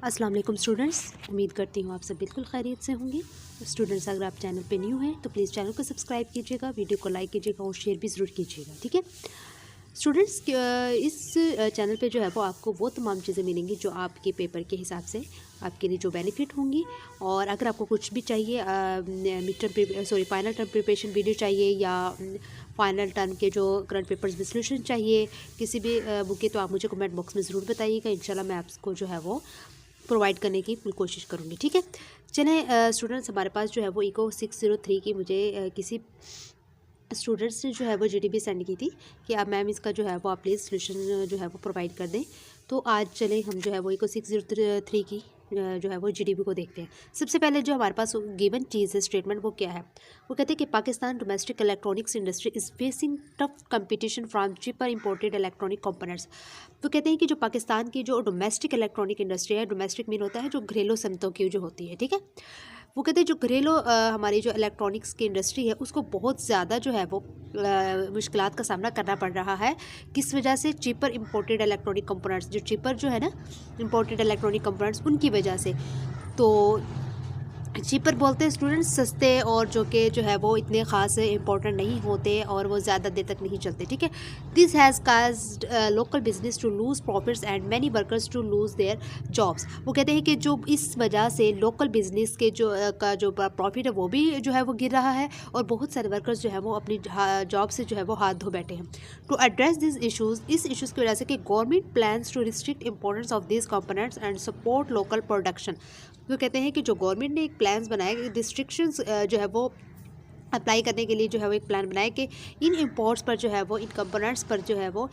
अस्सलाम वालेकुम स्टूडेंट्स, उम्मीद करती हूँ आप सब बिल्कुल खैरियत से होंगे। स्टूडेंट्स, अगर आप चैनल पे न्यू हैं तो प्लीज़ चैनल को सब्सक्राइब कीजिएगा, वीडियो को लाइक कीजिएगा और शेयर भी ज़रूर कीजिएगा, ठीक है। स्टूडेंट्स, इस चैनल पे जो है वो आपको वो तमाम चीज़ें मिलेंगी जो आपके पेपर के हिसाब से आपके लिए जो बेनिफिट होंगी। और अगर आपको कुछ भी चाहिए, फाइनल टर्म प्रिपरेशन वीडियो चाहिए या फाइनल टर्म के जो करंट पेपर्स विश्लेषण चाहिए किसी भी बुक के, तो आप मुझे कमेंट बॉक्स में ज़रूर बताइएगा। इंशाल्लाह मैं आपको जो है वो प्रोवाइड करने की फुल कोशिश करूँगी, ठीक है। चलें स्टूडेंट्स, हमारे पास जो है वो इको 603 की मुझे किसी स्टूडेंट्स ने जो है वो जीडीपी सेंड की थी कि आप मैम इसका जो है वो आप प्लीज़ सोल्यूशन जो है वो प्रोवाइड कर दें। तो आज चले हम जो है वो इको 603 की जो है वो जीडीपी को देखते हैं। सबसे पहले जो हमारे पास गिवन चीज़ है, स्टेटमेंट, वो क्या है। वो कहते हैं कि Pakistan domestic electronics industry is facing tough competition from cheaper imported electronic components. तो कहते हैं कि जो पाकिस्तान की जो डोमेस्टिक इलेक्ट्रॉनिक इंडस्ट्री है, डोमेस्टिक मीन होता है जो घरेलू सनतों की जो होती है, ठीक है। वो कहते हैं जो घरेलू हमारी जो इलेक्ट्रॉनिक्स की इंडस्ट्री है उसको बहुत ज़्यादा जो है वो मुश्किलात का सामना करना पड़ रहा है। किस वजह से? चीपर इंपोर्टेड इलेक्ट्रॉनिक कंपोनेंट्स, जो चीपर जो है ना इंपोर्टेड इलेक्ट्रॉनिक कंपोनेंट्स, उनकी वजह से। तो चीपर बोलते हैं स्टूडेंट्स सस्ते, और जो कि जो है वो इतने ख़ास इंपॉर्टेंट नहीं होते और वो ज़्यादा देर तक नहीं चलते, ठीक है। This has caused local business to lose profits and many workers to lose their jobs. वो कहते हैं कि जो इस वजह से लोकल बिजनेस के जो का जो प्रॉफिट है वो भी जो है वो गिर रहा है, और बहुत सारे वर्कर्स जो है वो अपनी जॉब से जो है वो हाथ धो बैठे हैं। टू एड्रेस दिस इशूज़, इस इशूज़ की वजह से कि government plans to restrict importance of this components and support local production. वो कहते हैं कि जो गवर्नमेंट ने एक प्लान्स बनाया कि रिस्ट्रिक्शंस जो है वो अप्लाई करने के लिए जो है वो एक प्लान बनाया कि इन इंपोर्ट्स पर जो है वो, इन कंपोनेंट्स पर जो है वो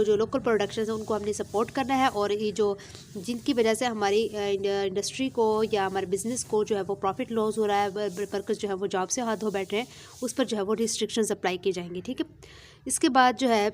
जो लोकल प्रोडक्शन है उनको हमने सपोर्ट करना है, और ये जो जिनकी वजह से हमारी इंडस्ट्री को या हमारे बिजनेस को जो है वो प्रॉफिट लॉस हो रहा है, वर्कर्स जो है वो जॉब से हाथ धो बैठ रहे हैं, उस पर जो है वो रिस्ट्रिक्शंस अप्लाई किए जाएंगे, ठीक है। इसके बाद जो है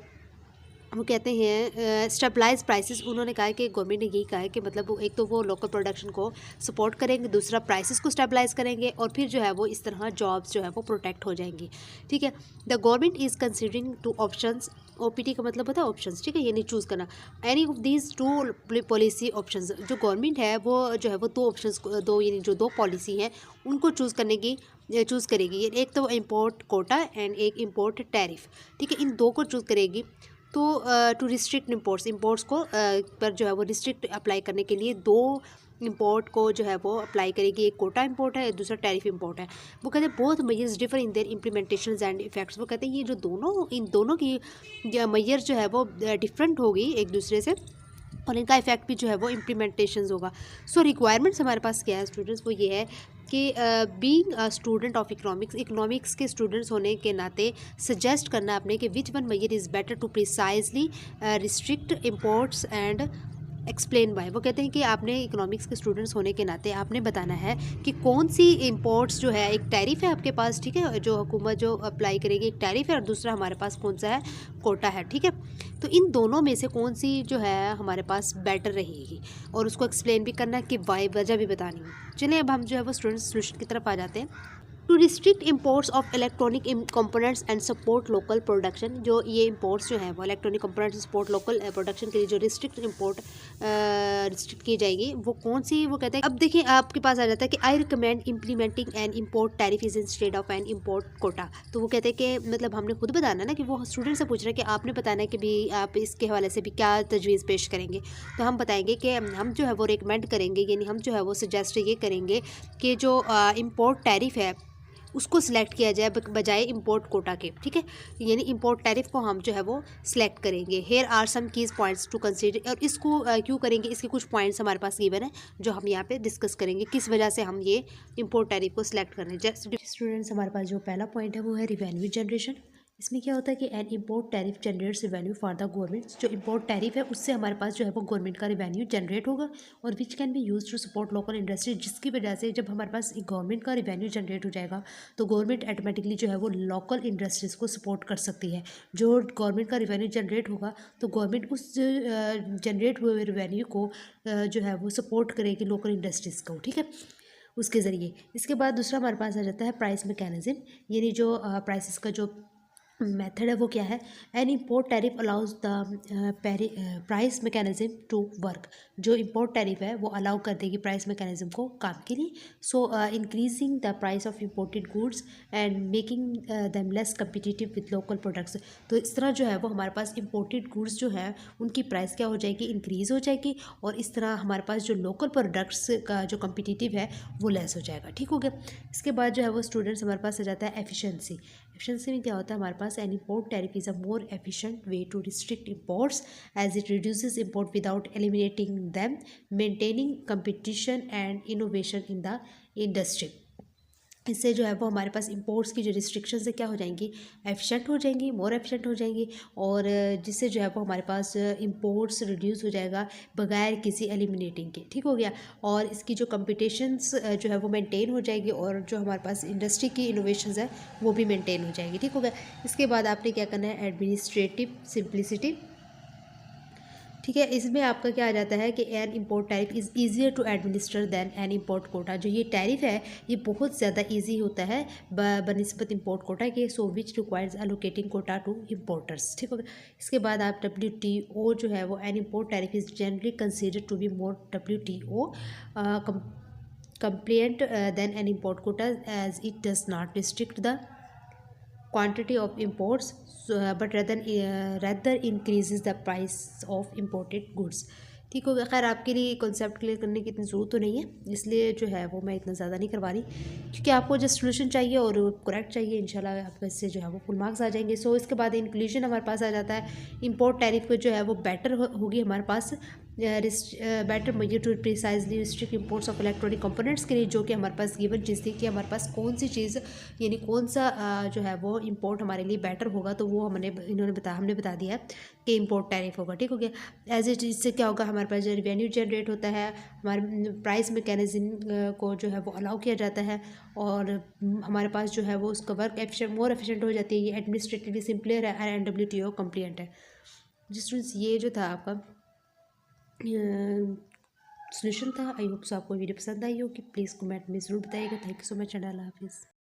वो कहते हैं स्टेबलाइज प्राइसेस। उन्होंने कहा है कि गवर्नमेंट ने यही कहा है कि मतलब वो एक तो वो लोकल प्रोडक्शन को सपोर्ट करेंगे, दूसरा प्राइसेस को स्टेबलाइज करेंगे, और फिर जो है वो इस तरह जॉब्स जो है वो प्रोटेक्ट हो जाएंगी, ठीक है। The government is considering two options, OPT का मतलब होता है ऑप्शंस, ठीक है, यानी चूज़ करना। Any of these two policy options, जो गवर्नमेंट है वो जो है वो दो ऑप्शंस, दो यानी जो दो पॉलिसी हैं उनको चूज़ करने की चूज़ करेगी। एक तो इम्पोर्ट कोटा एंड एक इम्पोर्ट टैरिफ, ठीक है, इन दो को चूज़ करेगी। तो टू रिस्ट्रिक्ट इंपोर्ट्स को पर जो है वो रिस्ट्रिक्ट अप्लाई करने के लिए दो इंपोर्ट को जो है वो अप्लाई करेगी। एक कोटा इंपोर्ट है, दूसरा टैरिफ इंपोर्ट है। वो कहते हैं both measures differ in their implementation and effects. वो कहते हैं ये जो दोनों, इन दोनों की मेजर जो है वो डिफरेंट होगी एक दूसरे से, और इनका इफेक्ट भी जो है वो इम्प्लीमेंटेशन होगा। सो रिक्वायरमेंट्स हमारे पास क्या है स्टूडेंट्स, वो ये है कि being a student of economics के स्टूडेंट्स होने के नाते सजेस्ट करना आपने कि which one measure is better to precisely restrict imports and explain why. वो कहते हैं कि आपने इकोनॉमिक्स के स्टूडेंट्स होने के नाते आपने बताना है कि कौन सी इंपोर्ट्स जो है, एक टैरिफ है आपके पास, ठीक है, जो हुकूमत जो अप्लाई करेगी, एक टैरिफ है, और दूसरा हमारे पास कौन सा है, कोटा है, ठीक है। तो इन दोनों में से कौन सी जो है हमारे पास बेटर रहेगी, और उसको एक्सप्लेन भी करना है कि वाई, वजह भी बतानी है। चलिए अब हम जो है वो स्टूडेंट्स सोल्यूशन की तरफ आ जाते हैं। To restrict imports of electronic components and support local production, जो ये इम्पोर्ट्स जो है वो electronic components support local production के लिए जो रिस्ट्रिक्ट की जाएगी, वो कौन सी। वो कहते हैं, अब देखिए आपके पास आ जाता है कि I recommend implementing an import tariff is instead of an import quota. तो वो कहते हैं कि मतलब हमने खुद बताना ना, कि वो स्टूडेंट से पूछ रहे हैं कि आपने बताना है कि भी आप इसके हवाले से भी क्या तजवीज़ पेश करेंगे। तो हम बताएंगे कि हम जो है वो रिकमेंड करेंगे, यानी हम जो है वो सजेस्ट ये करेंगे कि जो इम्पोर्ट टैरिफ है उसको सिलेक्ट किया जाए बजाय इंपोर्ट कोटा के, ठीक है। यानी इंपोर्ट टैरिफ को हम जो है वो सिलेक्ट करेंगे। Here are some keys points to consider, और इसको क्यों करेंगे, इसके कुछ पॉइंट्स हमारे पास गिवन है जो हम यहाँ पे डिस्कस करेंगे किस वजह से हम ये इंपोर्ट टैरिफ को सिलेक्ट करें। जैसे स्टूडेंट्स, हमारे पास जो पहला पॉइंट है वो है रिवेन्यू जनरेशन। इसमें क्या होता है कि an import tariff generates revenue for the government. जो इम्पोर्ट टैरिफ है उससे हमारे पास जो है वो गवर्नमेंट का रिवेन्यू जनरेट होगा, और which can be use to support local industry, जिसकी वजह से जब हमारे पास गवर्नमेंट का रिवेन्यू जनरेट हो जाएगा तो गवर्नमेंट ऑटोमेटिकली जो है वो लोकल इंडस्ट्रीज़ को सपोर्ट कर सकती है। जो गवर्नमेंट का रिवेन्यू जनरेट होगा तो गवर्नमेंट उस जनरेट हुए रिवेन्यू को जो है वो सपोर्ट करेगी लोकल इंडस्ट्रीज़ को, ठीक है, उसके ज़रिए। इसके बाद दूसरा हमारे पास आ जाता है प्राइस मैकेनिज्म, यानी जो प्राइसेस का जो मेथड है वो क्या है, an import tariff allows the price mechanism to work. जो इम्पोर्ट टैरिफ है वो अलाउ कर देगी प्राइस मैकेनिज्म को काम के लिए। सो increasing the price of imported goods and making them less competitive with local products. तो इस तरह जो है वो हमारे पास इम्पोर्टेड गुड्स जो है उनकी प्राइस क्या हो जाएगी, इंक्रीज़ हो जाएगी, और इस तरह हमारे पास जो लोकल प्रोडक्ट्स का जो कम्पिटिटिव है वो लेस हो जाएगा। ठीक हो गया। इसके बाद जो है वो स्टूडेंट्स हमारे पास आ जाता है एफिशिएंसी। एफिशिएंसी में क्या होता है हमारे पास, an import tariff is a more efficient way to restrict imports as it reduces import without eliminating them, maintaining competition and innovation in the industry. इससे जो है वो हमारे पास इंपोर्ट्स की जो रिस्ट्रिक्शंस है क्या हो जाएंगी, एफिशिएंट हो जाएंगी, मोर एफिशिएंट हो जाएंगी, और जिससे जो है वो हमारे पास इंपोर्ट्स रिड्यूस हो जाएगा बगैर किसी एलिमिनेटिंग के। ठीक हो गया। और इसकी जो कंपटीशंस जो है वो मेंटेन हो जाएगी, और जो हमारे पास इंडस्ट्री की इनोवेशंस है वो भी मेंटेन हो जाएगी। ठीक हो गया। इसके बाद आपने क्या करना है, एडमिनिस्ट्रेटिव सिंप्लिसिटी। ठीक है। इसमें आपका क्या आ जाता है कि an import tariff is easier to administer than an import quota. जो ये टैरिफ है ये बहुत ज़्यादा ईजी होता है बनिस्बत इम्पोर्ट कोटा के, so which requires allocating quota to importers. ठीक हो गया। इसके बाद आप WTO जो है वो an import tariff is generally considered to be more WTO compliant than an import quota, as it does not restrict the quantity of imports, but rather increases the price of imported goods। ठीक हो गया। खैर आपके लिए concept clear करने की इतनी ज़रूरत तो नहीं है, इसलिए जो है वो मैं इतना ज़्यादा नहीं करवा रही, क्योंकि आपको जस्ट सोल्यूशन चाहिए और करेक्ट चाहिए। इंशाल्लाह आपको इससे जो है वो फुल मार्क्स आ जाएंगे। सो इसके बाद इंक्लूजन हमारे पास आ जाता है। इम्पोर्ट टैरिफ जो है वो बेटर होगी हमारे पास, better measure to precisely restrict imports of electronic components के लिए, जो कि हमारे पास गिवन चीज़ थी कि हमारे पास कौन सी चीज़ यानी कौन सा जो है वो इम्पोर्ट हमारे लिए बेटर होगा, तो वो हमने बता दिया है कि इम्पोर्ट टैरिफ होगा। ठीक हो गया। एज इट इससे क्या होगा, हमारे पास जो रेवेन्यू जनरेट होता है, हमारे प्राइस मैकेनिज्म को जो है वो अलाउ किया जाता है, और हमारे पास जो है वो उसका वर्क एफिशिएंट मोर एफिशिएंट हो जाती है। ये एडमिनिस्ट्रेटिवली सिंपलर है एंड WTO कंप्लिएंट है। जिस स्टूडेंट्स ये जो था आपका सोल्यूशन था। आई होप सो आपको वीडियो पसंद आई हो कि प्लीज़ कमेंट में ज़रूर बताइएगा। Thank you so much and अल्लाह हाफिज़।